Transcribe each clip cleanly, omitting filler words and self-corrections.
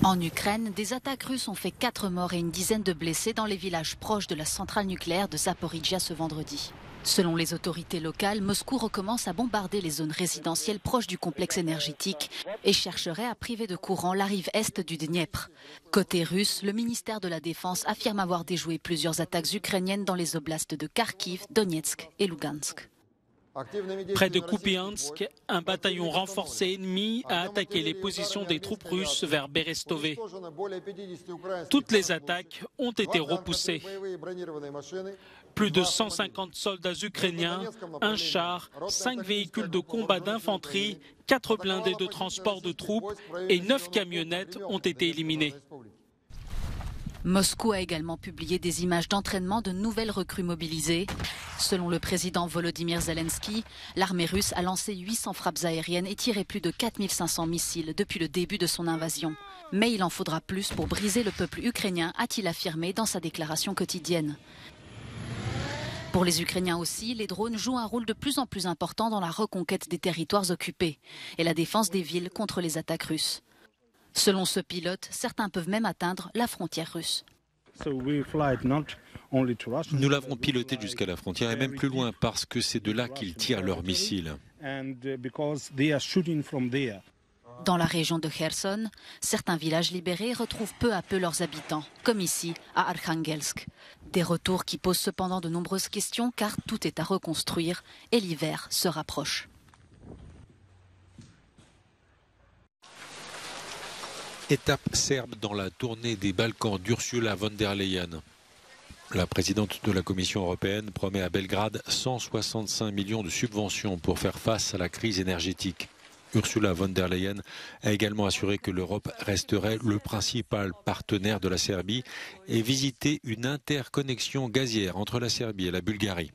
En Ukraine, des attaques russes ont fait 4 morts et une dizaine de blessés dans les villages proches de la centrale nucléaire de Zaporijia ce vendredi. Selon les autorités locales, Moscou recommence à bombarder les zones résidentielles proches du complexe énergétique et chercherait à priver de courant la rive est du Dniepr. Côté russe, le ministère de la Défense affirme avoir déjoué plusieurs attaques ukrainiennes dans les oblasts de Kharkiv, Donetsk et Lugansk. Près de Kupiansk, un bataillon renforcé ennemi a attaqué les positions des troupes russes vers Berestové. Toutes les attaques ont été repoussées. Plus de 150 soldats ukrainiens, un char, 5 véhicules de combat d'infanterie, 4 blindés de transport de troupes et 9 camionnettes ont été éliminés. Moscou a également publié des images d'entraînement de nouvelles recrues mobilisées. Selon le président Volodymyr Zelensky, l'armée russe a lancé 800 frappes aériennes et tiré plus de 4500 missiles depuis le début de son invasion. Mais il en faudra plus pour briser le peuple ukrainien, a-t-il affirmé dans sa déclaration quotidienne. Pour les Ukrainiens aussi, les drones jouent un rôle de plus en plus important dans la reconquête des territoires occupés et la défense des villes contre les attaques russes. Selon ce pilote, certains peuvent même atteindre la frontière russe. Nous l'avons piloté jusqu'à la frontière et même plus loin parce que c'est de là qu'ils tirent leurs missiles. Dans la région de Kherson, certains villages libérés retrouvent peu à peu leurs habitants, comme ici à Arkhangelsk. Des retours qui posent cependant de nombreuses questions car tout est à reconstruire et l'hiver se rapproche. Étape serbe dans la tournée des Balkans d'Ursula von der Leyen. La présidente de la Commission européenne promet à Belgrade 165 millions de subventions pour faire face à la crise énergétique. Ursula von der Leyen a également assuré que l'Europe resterait le principal partenaire de la Serbie et visiter une interconnexion gazière entre la Serbie et la Bulgarie.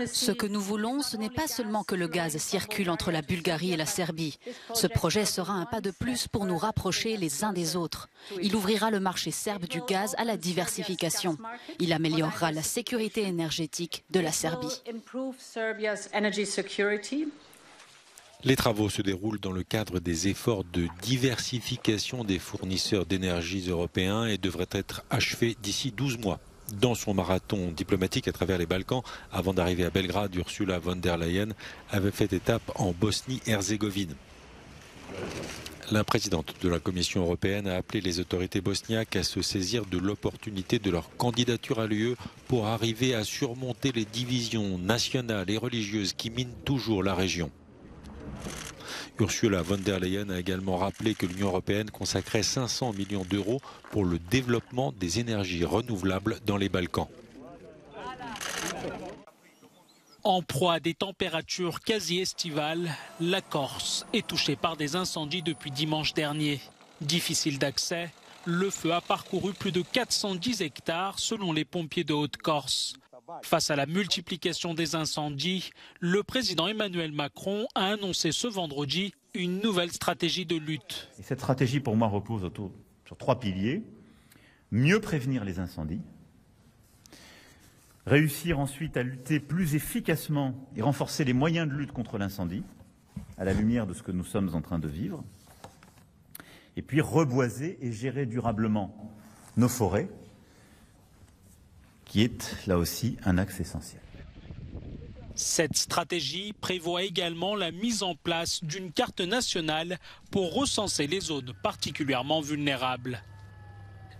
Ce que nous voulons, ce n'est pas seulement que le gaz circule entre la Bulgarie et la Serbie. Ce projet sera un pas de plus pour nous rapprocher les uns des autres. Il ouvrira le marché serbe du gaz à la diversification. Il améliorera la sécurité énergétique de la Serbie. Les travaux se déroulent dans le cadre des efforts de diversification des fournisseurs d'énergie européens et devraient être achevés d'ici 12 mois. Dans son marathon diplomatique à travers les Balkans, avant d'arriver à Belgrade, Ursula von der Leyen avait fait étape en Bosnie-Herzégovine. La présidente de la Commission européenne a appelé les autorités bosniaques à se saisir de l'opportunité de leur candidature à l'UE pour arriver à surmonter les divisions nationales et religieuses qui minent toujours la région. Ursula von der Leyen a également rappelé que l'Union européenne consacrait 500 millions d'euros pour le développement des énergies renouvelables dans les Balkans. En proie à des températures quasi estivales, la Corse est touchée par des incendies depuis dimanche dernier. Difficile d'accès, le feu a parcouru plus de 410 hectares selon les pompiers de Haute-Corse. Face à la multiplication des incendies, le président Emmanuel Macron a annoncé ce vendredi une nouvelle stratégie de lutte. Et cette stratégie pour moi repose sur 3 piliers. Mieux prévenir les incendies, réussir ensuite à lutter plus efficacement et renforcer les moyens de lutte contre l'incendie, à la lumière de ce que nous sommes en train de vivre, et puis reboiser et gérer durablement nos forêts, qui est là aussi un axe essentiel. Cette stratégie prévoit également la mise en place d'une carte nationale pour recenser les zones particulièrement vulnérables.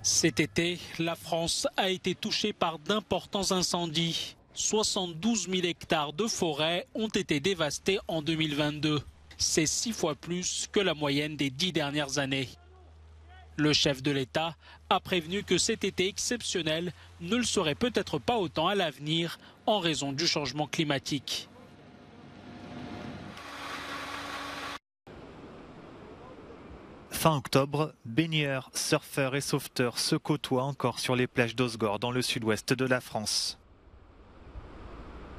Cet été, la France a été touchée par d'importants incendies. 72 000 hectares de forêt ont été dévastés en 2022. C'est 6 fois plus que la moyenne des 10 dernières années. Le chef de l'État a prévenu que cet été exceptionnel ne le serait peut-être pas autant à l'avenir en raison du changement climatique. Fin octobre, baigneurs, surfeurs et sauveteurs se côtoient encore sur les plages d'Osgore dans le sud-ouest de la France.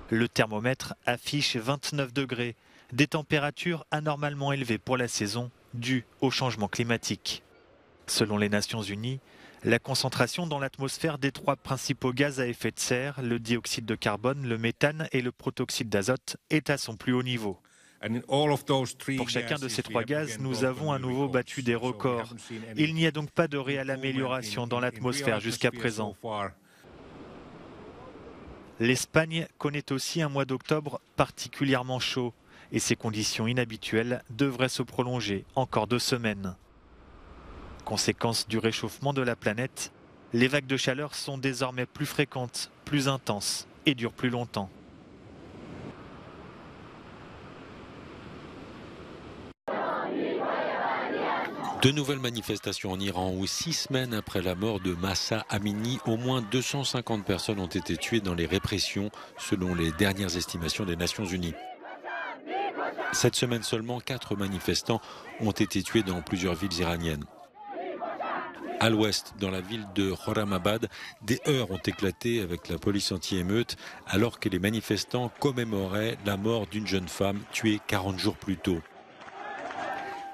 Le thermomètre affiche 29 degrés, des températures anormalement élevées pour la saison dues au changement climatique. Selon les Nations Unies, la concentration dans l'atmosphère des 3 principaux gaz à effet de serre, le dioxyde de carbone, le méthane et le protoxyde d'azote, est à son plus haut niveau. Pour chacun de ces 3 gaz, nous avons à nouveau battu des records. Il n'y a donc pas de réelle amélioration dans l'atmosphère jusqu'à présent. L'Espagne connaît aussi un mois d'octobre particulièrement chaud et ces conditions inhabituelles devraient se prolonger encore 2 semaines. Conséquence du réchauffement de la planète, les vagues de chaleur sont désormais plus fréquentes, plus intenses et durent plus longtemps. De nouvelles manifestations en Iran où 6 semaines après la mort de Mahsa Amini, au moins 250 personnes ont été tuées dans les répressions selon les dernières estimations des Nations Unies. Cette semaine seulement, 4 manifestants ont été tués dans plusieurs villes iraniennes. À l'ouest, dans la ville de Khorramabad, des heurts ont éclaté avec la police anti-émeute alors que les manifestants commémoraient la mort d'une jeune femme tuée 40 jours plus tôt.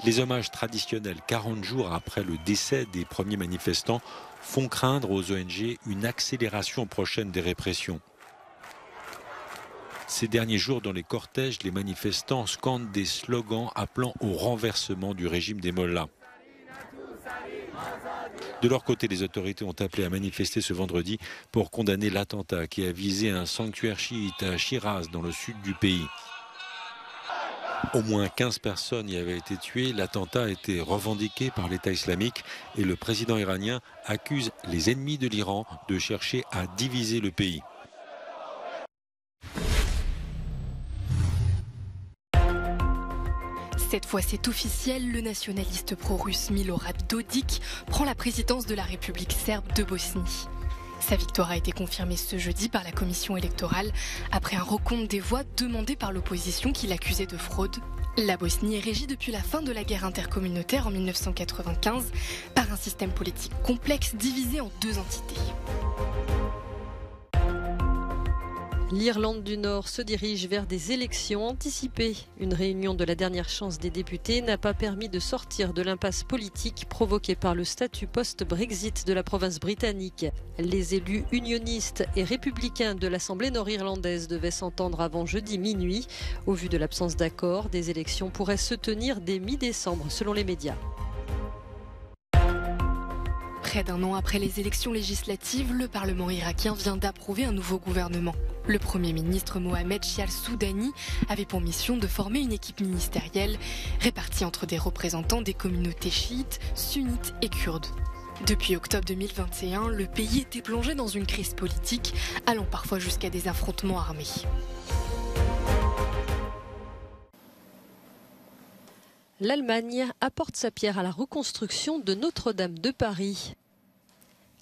Les hommages traditionnels 40 jours après le décès des premiers manifestants font craindre aux ONG une accélération prochaine des répressions. Ces derniers jours, dans les cortèges, les manifestants scandent des slogans appelant au renversement du régime des mollahs. De leur côté, les autorités ont appelé à manifester ce vendredi pour condamner l'attentat qui a visé un sanctuaire chiite à Shiraz, dans le sud du pays. Au moins 15 personnes y avaient été tuées. L'attentat a été revendiqué par l'État islamique et le président iranien accuse les ennemis de l'Iran de chercher à diviser le pays. Cette fois, c'est officiel, le nationaliste pro-russe Milorad Dodik prend la présidence de la République serbe de Bosnie. Sa victoire a été confirmée ce jeudi par la commission électorale après un recompte des voix demandé par l'opposition qui l'accusait de fraude. La Bosnie est régie depuis la fin de la guerre intercommunautaire en 1995 par un système politique complexe divisé en 2 entités. L'Irlande du Nord se dirige vers des élections anticipées. Une réunion de la dernière chance des députés n'a pas permis de sortir de l'impasse politique provoquée par le statut post-Brexit de la province britannique. Les élus unionistes et républicains de l'Assemblée nord-irlandaise devaient s'entendre avant jeudi minuit. Au vu de l'absence d'accord, des élections pourraient se tenir dès mi-décembre selon les médias. Près d'1 an après les élections législatives, le Parlement irakien vient d'approuver un nouveau gouvernement. Le Premier ministre Mohamed Chial Soudani avait pour mission de former une équipe ministérielle répartie entre des représentants des communautés chiites, sunnites et kurdes. Depuis octobre 2021, le pays était plongé dans une crise politique, allant parfois jusqu'à des affrontements armés. L'Allemagne apporte sa pierre à la reconstruction de Notre-Dame de Paris.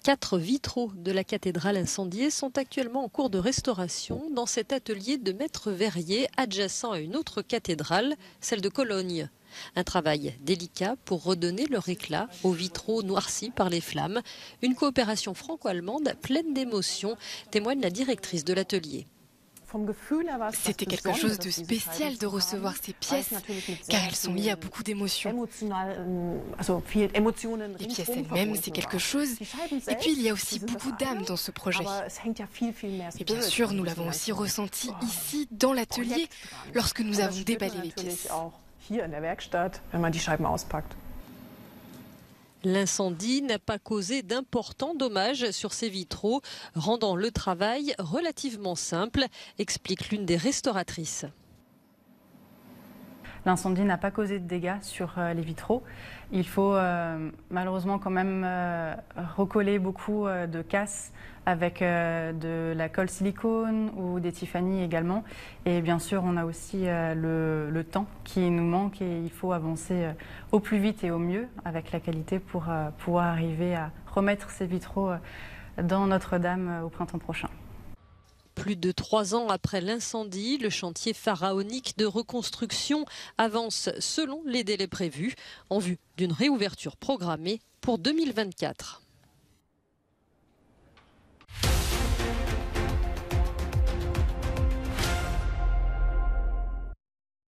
4 vitraux de la cathédrale incendiée sont actuellement en cours de restauration dans cet atelier de Maître Verrier adjacent à une autre cathédrale, celle de Cologne. Un travail délicat pour redonner leur éclat aux vitraux noircis par les flammes. Une coopération franco-allemande pleine d'émotion, témoigne la directrice de l'atelier. C'était quelque chose de spécial de recevoir ces pièces, car elles sont liées à beaucoup d'émotions. Les pièces elles-mêmes, c'est quelque chose, et puis il y a aussi beaucoup d'âme dans ce projet. Et bien sûr, nous l'avons aussi ressenti ici, dans l'atelier, lorsque nous avons déballé les pièces. L'incendie n'a pas causé d'importants dommages sur ces vitraux, rendant le travail relativement simple, explique l'une des restauratrices. L'incendie n'a pas causé de dégâts sur les vitraux. Il faut malheureusement quand même recoller beaucoup de casses avec de la colle silicone ou des Tiffany également. Et bien sûr, on a aussi le temps qui nous manque et il faut avancer au plus vite et au mieux avec la qualité pour pouvoir arriver à remettre ces vitraux dans Notre-Dame au printemps prochain. Plus de 3 ans après l'incendie, le chantier pharaonique de reconstruction avance selon les délais prévus en vue d'une réouverture programmée pour 2024.